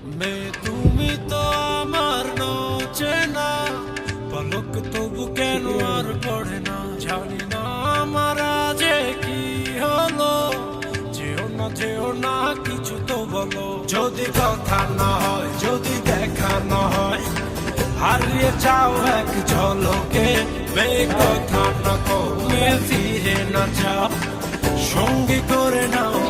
মেয়ে তুমি তো আমার চেনা, পলক তবু কেন আর পড়ে না, জানি না আমার আজে কি হলো। যেও না কিছু তো বলো, যদি কথা না হয়, যদি দেখা না হয়, হারিয়ে যাও এক ঝলকে। মেয়ে কথা না কো, মেয়ে ফিরে না যাও, সঙ্গী করে নাও